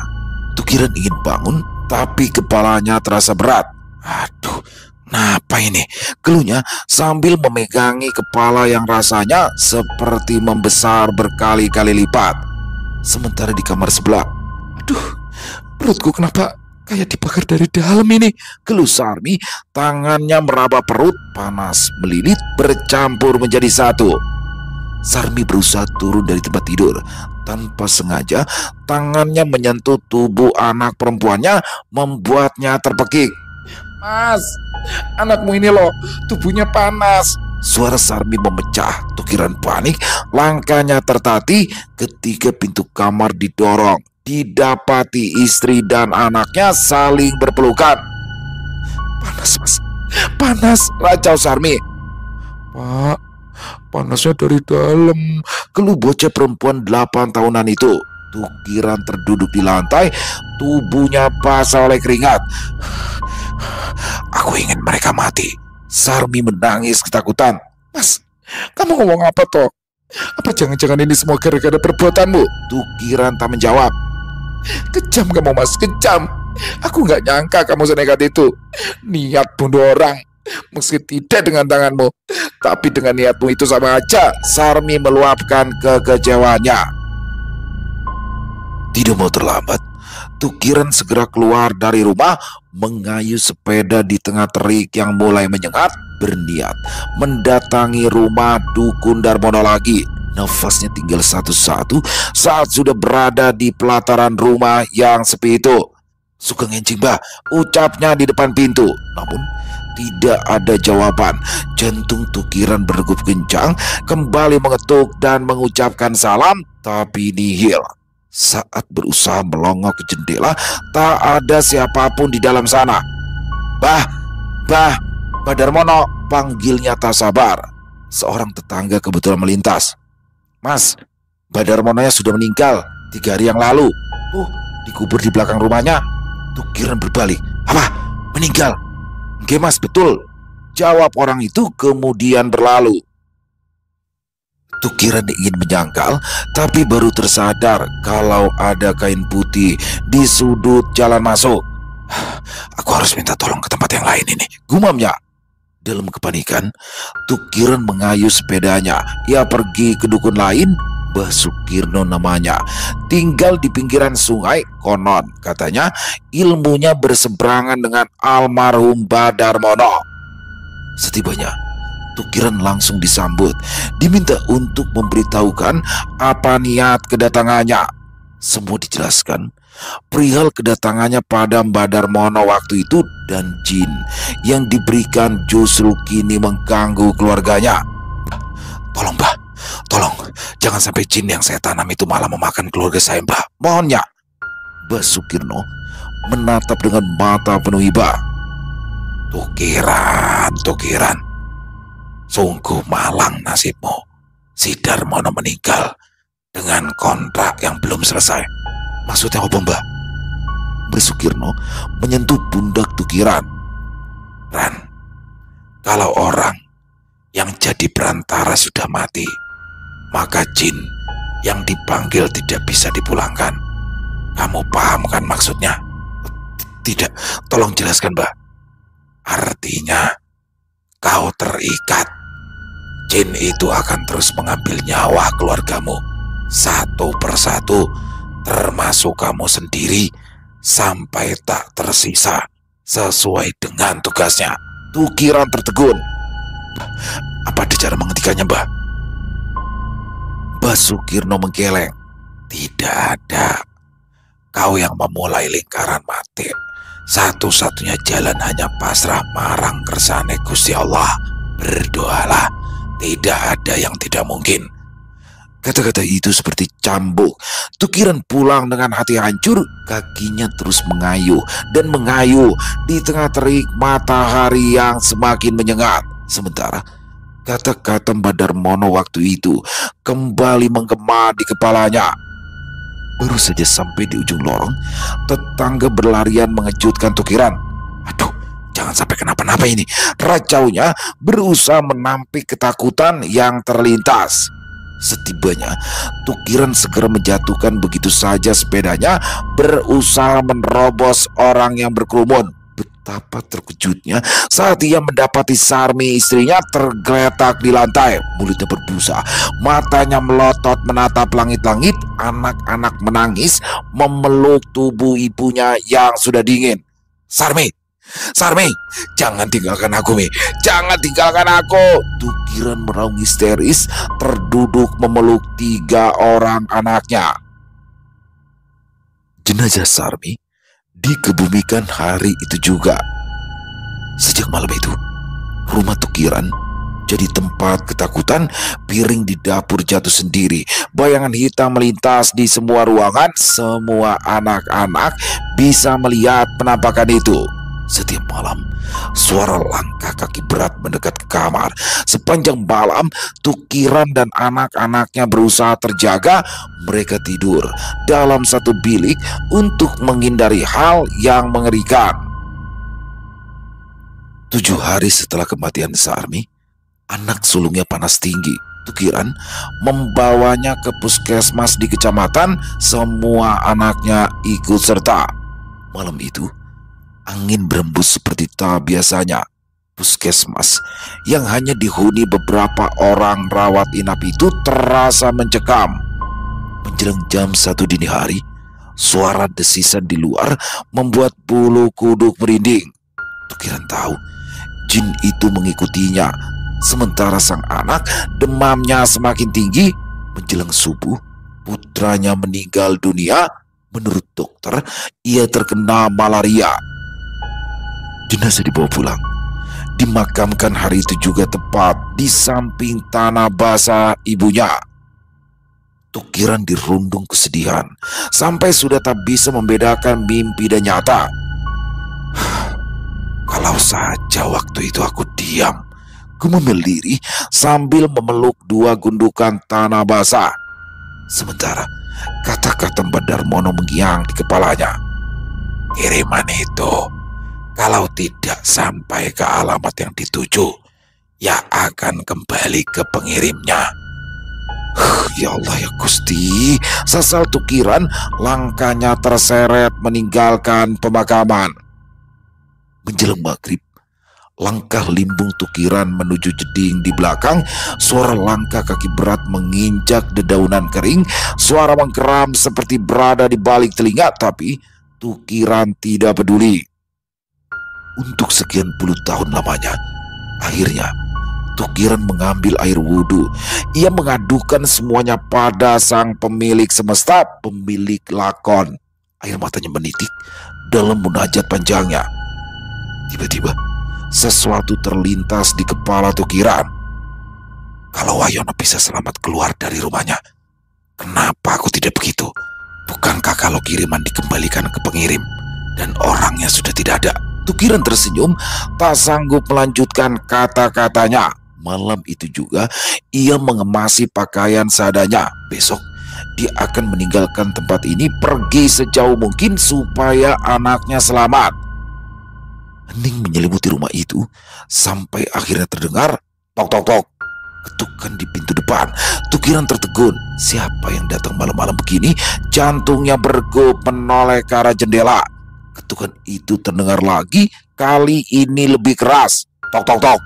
Tukiran ingin bangun, tapi kepalanya terasa berat. "Aduh, kenapa ini?" keluhnya sambil memegangi kepala yang rasanya seperti membesar berkali-kali lipat. Sementara di kamar sebelah, "Aduh, perutku kenapa kayak dibakar dari dalam ini?" keluh Sarmi. Tangannya meraba perut, panas melilit bercampur menjadi satu. Sarmi berusaha turun dari tempat tidur. Tanpa sengaja, tangannya menyentuh tubuh anak perempuannya, membuatnya terpekik. "Mas, anakmu ini loh, tubuhnya panas." Suara Sarmi memecah. Tukiran panik, langkahnya tertatih ketika pintu kamar didorong. Didapati istri dan anaknya saling berpelukan. "Panas, Mas. Panas," racau Sarmi. "Pak, panasnya dari dalam," keluh bocah perempuan 8 tahunan itu. Tukiran terduduk di lantai, tubuhnya basah oleh keringat. "Aku ingin mereka mati." Sarmi menangis ketakutan. "Mas, kamu ngomong apa toh? Apa jangan-jangan ini semua gara-gara perbuatanmu?" Tukiran tak menjawab. "Kejam kamu, Mas, kejam. Aku gak nyangka kamu senekat itu. Niat bunuh orang, meski tidak dengan tanganmu, tapi dengan niatmu itu sama aja." Sarmi meluapkan kekecewaannya. Tidak mau terlambat, Tukiran segera keluar dari rumah, mengayuh sepeda di tengah terik yang mulai menyengat, berniat mendatangi rumah Dukun Darmono lagi. Nafasnya tinggal satu-satu saat sudah berada di pelataran rumah yang sepi itu. "Sugeng Enjing, Mbah," ucapnya di depan pintu. Namun tidak ada jawaban. Jantung Tukiran berdegup kencang, kembali mengetuk dan mengucapkan salam, tapi nihil. Saat berusaha melongok ke jendela, tak ada siapapun di dalam sana. Bah Darmono," panggilnya tak sabar. Seorang tetangga kebetulan melintas. "Mas, Mbah Darmononya sudah meninggal 3 hari yang lalu. Tuh, dikubur di belakang rumahnya." Tukiran berbalik. "Apa? Meninggal?" "Nggih, Mas, betul," jawab orang itu kemudian berlalu. Tukiran ingin menyangkal, tapi baru tersadar kalau ada kain putih di sudut jalan masuk. "Aku harus minta tolong ke tempat yang lain ini," gumamnya. Dalam kepanikan, Tukiran mengayuh sepedanya. Ia pergi ke dukun lain, Mbah Sukirno namanya. Tinggal di pinggiran sungai, konon katanya ilmunya berseberangan dengan almarhum Mbah Darmono. Setibanya, Tukiran langsung disambut, diminta untuk memberitahukan apa niat kedatangannya. Semua dijelaskan perihal kedatangannya pada Mbah Darmono waktu itu, dan jin yang diberikan justru kini mengganggu keluarganya. "Tolong, Mbah, tolong, jangan sampai jin yang saya tanam itu malah memakan keluarga saya, Mbah, mohonnya." Mbah Sukirno menatap dengan mata penuh iba. Tukiran, sungguh malang nasibmu. Si Darmono meninggal dengan kontrak yang belum selesai." "Maksudnya apa, Mbah?" Bersukirno menyentuh pundak Tukiran. Ran, kalau orang yang jadi perantara sudah mati, maka jin yang dipanggil tidak bisa dipulangkan. Kamu paham kan maksudnya? Tidak, tolong jelaskan, Mbah. Artinya kau terikat. Jin itu akan terus mengambil nyawa keluargamu satu persatu, termasuk kamu sendiri, sampai tak tersisa sesuai dengan tugasnya. Tukiran tertegun. Apa ada cara menghentikannya, Mbah? Mbah Sukirno menggeleng. Tidak ada. Kau yang memulai lingkaran mati. Satu-satunya jalan hanya pasrah marang kersane Gusti Allah. Berdoalah, tidak ada yang tidak mungkin. Kata-kata itu seperti cambuk. Tukiran pulang dengan hati hancur. Kakinya terus mengayuh dan mengayuh di tengah terik matahari yang semakin menyengat. Sementara kata-kata Mbah Darmono waktu itu kembali menggema di kepalanya. Baru saja sampai di ujung lorong, tetangga berlarian mengejutkan Tukiran. Aduh, jangan sampai kenapa-napa ini. Racaunya berusaha menampik ketakutan yang terlintas. Setibanya, Tukiran segera menjatuhkan begitu saja sepedanya, berusaha menerobos orang yang berkerumun. Betapa terkejutnya saat ia mendapati Sarmi, istrinya, tergeletak di lantai. Mulutnya berbusa, matanya melotot menatap langit-langit. Anak-anak menangis memeluk tubuh ibunya yang sudah dingin. Sarmi, Sarmi, jangan tinggalkan aku, Mi. Jangan tinggalkan aku. Tukiran meraung histeris, terduduk memeluk 3 orang anaknya. Jenazah Sarmi dikebumikan hari itu juga. Sejak malam itu, rumah Tukiran jadi tempat ketakutan. Piring di dapur jatuh sendiri. Bayangan hitam melintas di semua ruangan. Semua anak-anak bisa melihat penampakan itu. Setiap malam, suara langkah kaki berat mendekat ke kamar. Sepanjang malam, Tukiran dan anak-anaknya berusaha terjaga. Mereka tidur dalam satu bilik untuk menghindari hal yang mengerikan. 7 hari setelah kematian Sarmi, anak sulungnya panas tinggi. Tukiran membawanya ke puskesmas di kecamatan. Semua anaknya ikut serta. Malam itu, angin berembus seperti tak biasanya. Puskesmas yang hanya dihuni beberapa orang rawat inap itu terasa mencekam. Menjelang jam 1 dini hari, suara desisan di luar membuat bulu kuduk merinding. Tukiran tahu jin itu mengikutinya. Sementara sang anak demamnya semakin tinggi. Menjelang subuh, putranya meninggal dunia. Menurut dokter, ia terkena malaria. Jenazah dibawa pulang, dimakamkan hari itu juga tepat di samping tanah basah ibunya. Tukiran dirundung kesedihan sampai sudah tak bisa membedakan mimpi dan nyata. Kalau saja waktu itu aku diam, gumemil diri sambil memeluk 2 gundukan tanah basah. Sementara kata-kata Mbah Darmono mengiang di kepalanya. Kiriman itu, kalau tidak sampai ke alamat yang dituju, ya akan kembali ke pengirimnya. Ya Allah, ya Gusti, sesal Tukiran. Langkahnya terseret meninggalkan pemakaman. Menjelang maghrib, langkah limbung Tukiran menuju jeding di belakang. Suara langkah kaki berat menginjak dedaunan kering. Suara menggeram seperti berada di balik telinga, tapi Tukiran tidak peduli. Untuk sekian puluh tahun lamanya, akhirnya Tukiran mengambil air wudhu. Ia mengadukan semuanya pada sang pemilik semesta, pemilik lakon. Air matanya menitik dalam munajat panjangnya. Tiba-tiba sesuatu terlintas di kepala Tukiran. Kalau Wayono bisa selamat keluar dari rumahnya, kenapa aku tidak begitu? Bukankah kalau kiriman dikembalikan ke pengirim dan orangnya sudah tidak ada? Tukiran tersenyum, tak sanggup melanjutkan kata-katanya. Malam itu juga ia mengemasi pakaian seadanya. Besok dia akan meninggalkan tempat ini, pergi sejauh mungkin supaya anaknya selamat. Hening menyelimuti rumah itu sampai akhirnya terdengar tok tok tok, ketukan di pintu depan. Tukiran tertegun. Siapa yang datang malam-malam begini? Jantungnya berdegup menoleh ke arah jendela. Ketukan itu terdengar lagi, kali ini lebih keras. Tok tok tok.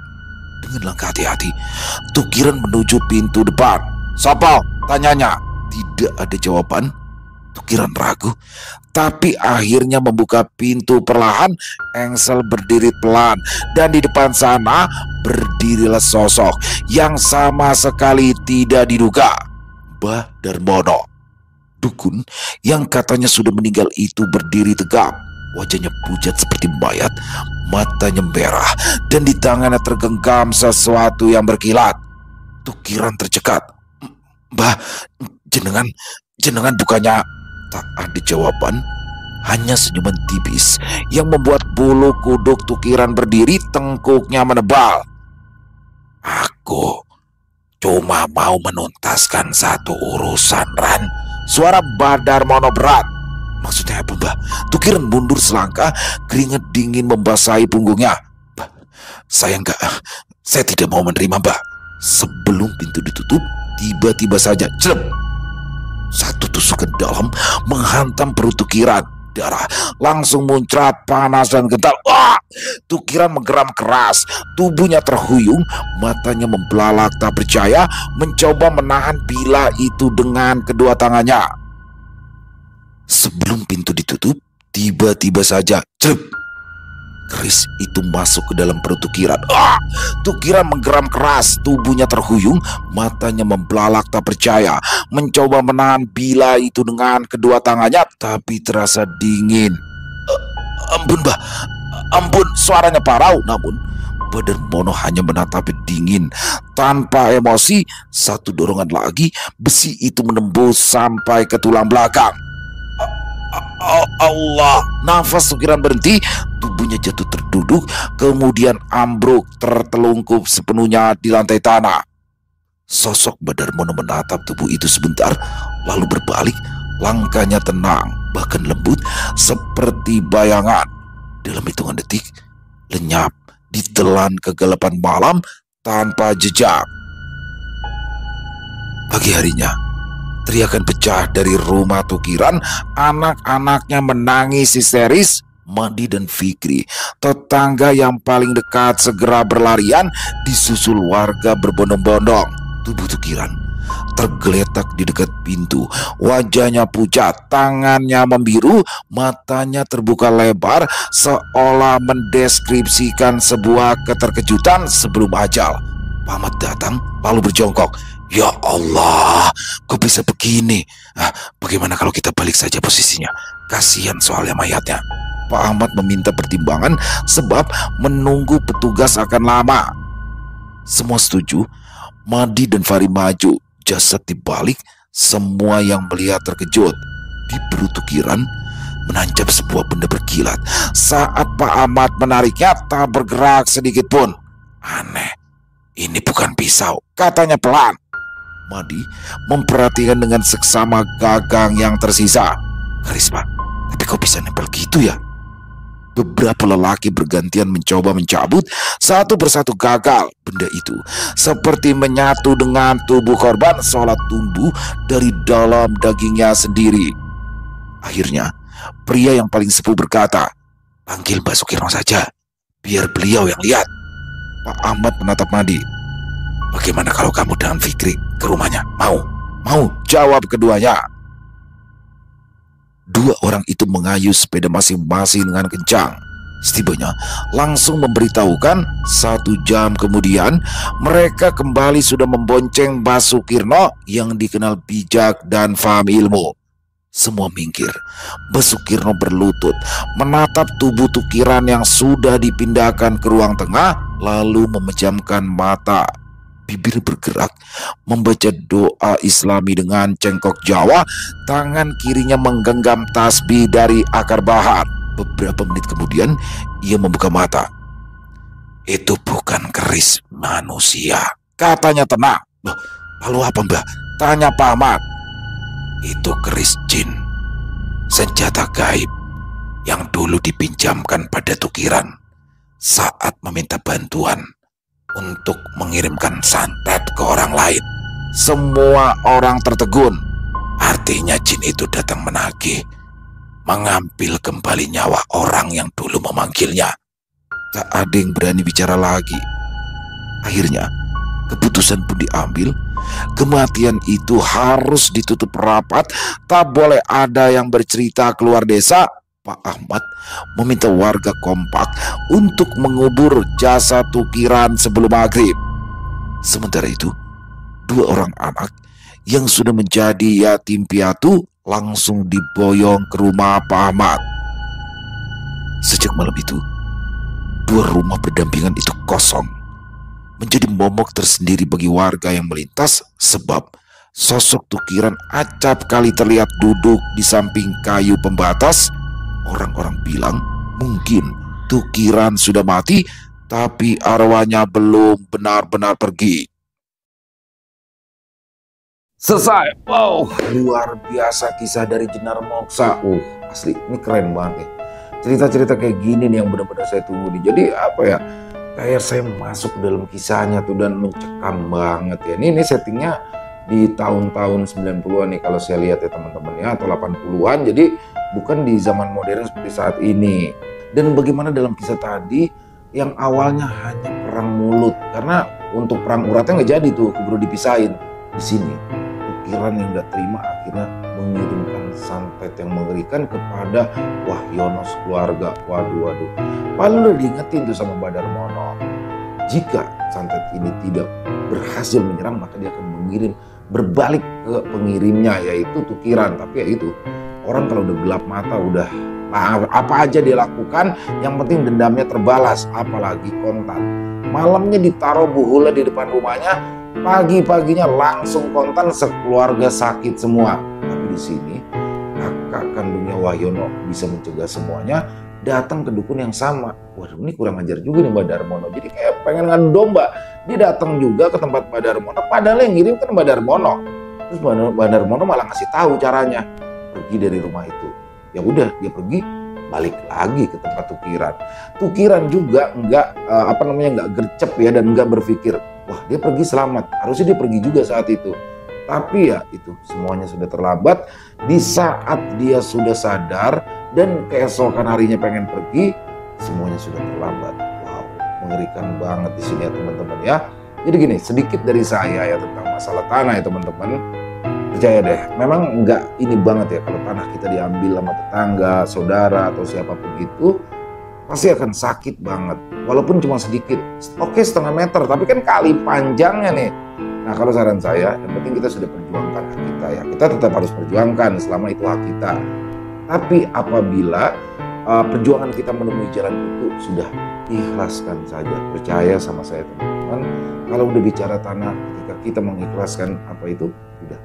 Dengan langkah hati-hati, Tukiran menuju pintu depan. "Siapa?" tanyanya. Tidak ada jawaban. Tukiran ragu, tapi akhirnya membuka pintu perlahan. Engsel berdiri pelan, dan di depan sana berdirilah sosok yang sama sekali tidak diduga. Mbah Darmono. Dukun yang katanya sudah meninggal itu berdiri tegap. Wajahnya pucat seperti mayat, matanya merah, dan di tangannya tergenggam sesuatu yang berkilat. Tukiran tercekat. "Mbah, jenengan bukannya..." Tak ada jawaban, hanya senyuman tipis yang membuat bulu kuduk Tukiran berdiri, tengkuknya menebal. "Aku cuma mau menuntaskan satu urusan, Ran." Suara Mbah Darmono berat. "Maksudnya apa, Mbah?" Tukiran mundur selangkah, keringat dingin membasahi punggungnya. "Mbah, saya tidak mau menerima, Mbah." Sebelum pintu ditutup, tiba-tiba saja celep, satu tusukan dalam menghantam perut Tukiran. Darah langsung muncrat panas dan kental. Wah! Tukiran menggeram keras, tubuhnya terhuyung, matanya membelalak tak percaya, mencoba menahan bila itu dengan kedua tangannya. Sebelum pintu ditutup, tiba-tiba saja celep, keris itu masuk ke dalam perut Tukiran. Tukiran menggeram keras, tubuhnya terhuyung, matanya membelalak tak percaya, mencoba menahan bila itu dengan kedua tangannya, tapi terasa dingin. Ampun, Mbah, ampun," suaranya parau. Namun Mbah Darmono hanya menatap dingin tanpa emosi. Satu dorongan lagi, besi itu menembus sampai ke tulang belakang. Allah! Nafas Tukiran berhenti, tubuhnya jatuh terduduk, kemudian ambruk tertelungkup sepenuhnya di lantai tanah. Sosok Mbah Darmono menatap tubuh itu sebentar, lalu berbalik. Langkahnya tenang, bahkan lembut, seperti bayangan. Dalam hitungan detik, lenyap ditelan kegelapan malam tanpa jejak. Pagi harinya, teriakan pecah dari rumah Tukiran. Anak-anaknya menangis histeris. Madi dan Fikri, tetangga yang paling dekat, segera berlarian, disusul warga berbondong-bondong. Tubuh Tukiran tergeletak di dekat pintu. Wajahnya pucat, tangannya membiru, matanya terbuka lebar, seolah mendeskripsikan sebuah keterkejutan sebelum ajal. Pak Ahmad datang lalu berjongkok. "Ya Allah, kok bisa begini? Bagaimana kalau kita balik saja posisinya? Kasihan soalnya mayatnya." Pak Ahmad meminta pertimbangan sebab menunggu petugas akan lama. Semua setuju. Madi dan Fari maju. Jasad dibalik. Semua yang melihat terkejut. Di perut Tukiran menancap sebuah benda berkilat. Saat Pak Ahmad menariknya, tak bergerak sedikit pun. "Aneh, ini bukan pisau," katanya pelan. Madi memperhatikan dengan seksama gagang yang tersisa. "Keris, Pak, tapi kok bisa nempel gitu ya?" Beberapa lelaki bergantian mencoba mencabut. Satu persatu gagal. Benda itu seperti menyatu dengan tubuh korban, seolah tumbuh dari dalam dagingnya sendiri. Akhirnya pria yang paling sepuh berkata, "Panggil Mbak Sukirno saja, biar beliau yang lihat." Pak Ahmad menatap Madi. "Bagaimana kalau kamu dengan Fikri ke rumahnya? Mau?" "Mau," jawab keduanya. Dua orang itu mengayuh sepeda masing-masing dengan kencang. Setibanya langsung memberitahukan. 1 jam kemudian mereka kembali sudah membonceng Mbah Sukirno yang dikenal bijak dan paham ilmu. Semua minggir. Mbah Sukirno berlutut menatap tubuh Tukiran yang sudah dipindahkan ke ruang tengah, lalu memejamkan mata. Bibir bergerak membaca doa Islami dengan cengkok Jawa. Tangan kirinya menggenggam tasbih dari akar bahar. Beberapa menit kemudian ia membuka mata. "Itu bukan keris manusia," katanya tenang. "Lalu apa, Mbah?" tanya Pak Ahmad. Itu keris jin, senjata gaib yang dulu dipinjamkan pada Tukiran saat meminta bantuan untuk mengirimkan santet ke orang lain. Semua orang tertegun. Artinya jin itu datang menagih, mengambil kembali nyawa orang yang dulu memanggilnya. Tak ada yang berani bicara lagi. Akhirnya keputusan pun diambil. Kematian itu harus ditutup rapat. Tak boleh ada yang bercerita keluar desa. Pak Ahmad meminta warga kompak untuk mengubur jasad Tukiran sebelum maghrib. Sementara itu, 2 orang anak yang sudah menjadi yatim piatu langsung diboyong ke rumah Pak Ahmad. Sejak malam itu, 2 rumah berdampingan itu kosong, menjadi momok tersendiri bagi warga yang melintas, sebab sosok Tukiran acap kali terlihat duduk di samping kayu pembatas. Orang-orang bilang mungkin Tukiran sudah mati, tapi arwahnya belum benar-benar pergi. Selesai. Wow, luar biasa kisah dari Jenar Moksa. Asli ini keren banget nih. Cerita-cerita kayak gini nih yang benar-benar saya tunggu nih. Jadi apa ya, kayak saya masuk dalam kisahnya tuh dan mencekam banget ya. Ini settingnya di tahun-tahun 90-an nih kalau saya lihat ya teman-teman ya, atau 80-an. Jadi bukan di zaman modern seperti saat ini. Dan bagaimana dalam kisah tadi yang awalnya hanya perang mulut, karena untuk perang uratnya nggak jadi tuh, keburu dipisahin. Di sini Tukiran yang nggak terima akhirnya mengirimkan santet yang mengerikan kepada Wahyono keluarga. Waduh. Padahal udah diingetin tuh sama Badarmono, jika santet ini tidak berhasil menyerang maka dia akan mengirim berbalik ke pengirimnya, yaitu Tukiran. Tapi ya itu, orang kalau udah gelap mata udah apa aja dia lakukan, yang penting dendamnya terbalas. Apalagi kontan, malamnya ditaruh buhula di depan rumahnya, pagi-paginya langsung kontan, sekeluarga sakit semua. Tapi di sini kakak kandungnya Wahyono bisa mencegah semuanya, datang ke dukun yang sama. Waduh, ini kurang ajar juga nih Badarmono. Jadi kayak pengen ngadu domba. Dia datang juga ke tempat Badarmono, padahal yang ngirim kan Badarmono. Terus Badarmono malah ngasih tahu caranya, pergi dari rumah itu. Ya udah, dia pergi, balik lagi ke tempat Tukiran. Tukiran juga nggak gercep ya, dan nggak berpikir, wah dia pergi selamat. Harusnya dia pergi juga saat itu. Tapi ya itu semuanya sudah terlambat. Di saat dia sudah sadar dan keesokan harinya pengen pergi, semuanya sudah terlambat. Wow, mengerikan banget di sini ya teman-teman ya. Jadi gini, sedikit dari saya ya tentang masalah tanah ya teman-teman. Percaya deh, memang nggak ini banget ya kalau tanah kita diambil sama tetangga, saudara atau siapapun itu, pasti akan sakit banget. Walaupun cuma sedikit, oke 1/2 meter, tapi kan kali panjangnya nih. Nah kalau saran saya, yang penting kita sudah perjuangkan hak kita ya. Kita tetap harus perjuangkan selama itu hak kita. Tapi apabila perjuangan kita menemui jalan itu, sudah ikhlaskan saja. Percaya sama saya teman-teman, kalau udah bicara tanah, ketika kita mengikhlaskan apa itu, udah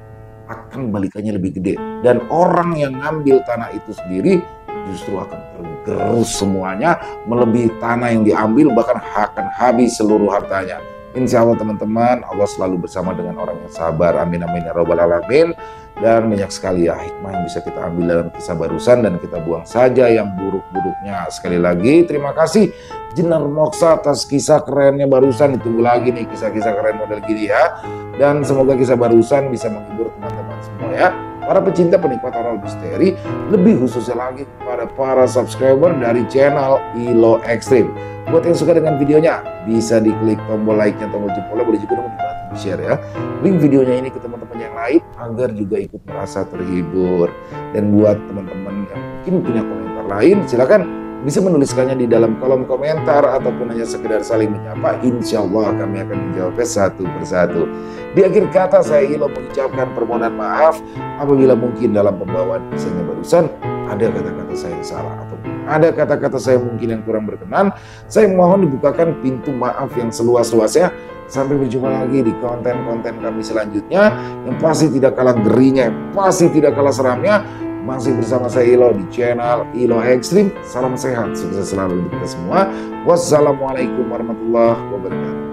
akan balikannya lebih gede. Dan orang yang ngambil tanah itu sendiri justru akan tergerus semuanya, melebihi tanah yang diambil, bahkan akan habis seluruh hartanya. Insya Allah teman-teman, Allah selalu bersama dengan orang yang sabar. Amin amin ya robbal alamin. Dan banyak sekali ya hikmah yang bisa kita ambil dalam kisah barusan, dan kita buang saja yang buruk-buruknya. Sekali lagi terima kasih Jenar Moksa atas kisah kerennya barusan. Ditunggu lagi nih kisah-kisah keren model gini ya. Dan semoga kisah barusan bisa menghibur teman-teman semua ya. Para pecinta penikmat horor misteri, lebih khususnya lagi kepada para subscriber dari channel ILO Extreme. Buat yang suka dengan videonya, bisa diklik tombol like-nya, tombol jempolnya, boleh juga dong dibantu di-share ya. Link videonya ini ke teman-teman yang lain agar juga ikut merasa terhibur. Dan buat teman-teman yang mungkin punya komentar lain, silakan bisa menuliskannya di dalam kolom komentar ataupun hanya sekedar saling menyapa. Insya Allah kami akan menjawabnya satu persatu. Di akhir kata saya Ilo mengucapkan permohonan maaf apabila mungkin dalam pembawaan kisahnya barusan ada kata-kata saya yang salah ataupun ada kata-kata saya mungkin yang kurang berkenan. Saya mohon dibukakan pintu maaf yang seluas-luasnya. Sampai berjumpa lagi di konten-konten kami selanjutnya yang pasti tidak kalah ngerinya, pasti tidak kalah seramnya. Masih bersama saya Ilo di channel ILO Extreme. Salam sehat, sukses selalu untuk kita semua. Wassalamualaikum warahmatullahi wabarakatuh.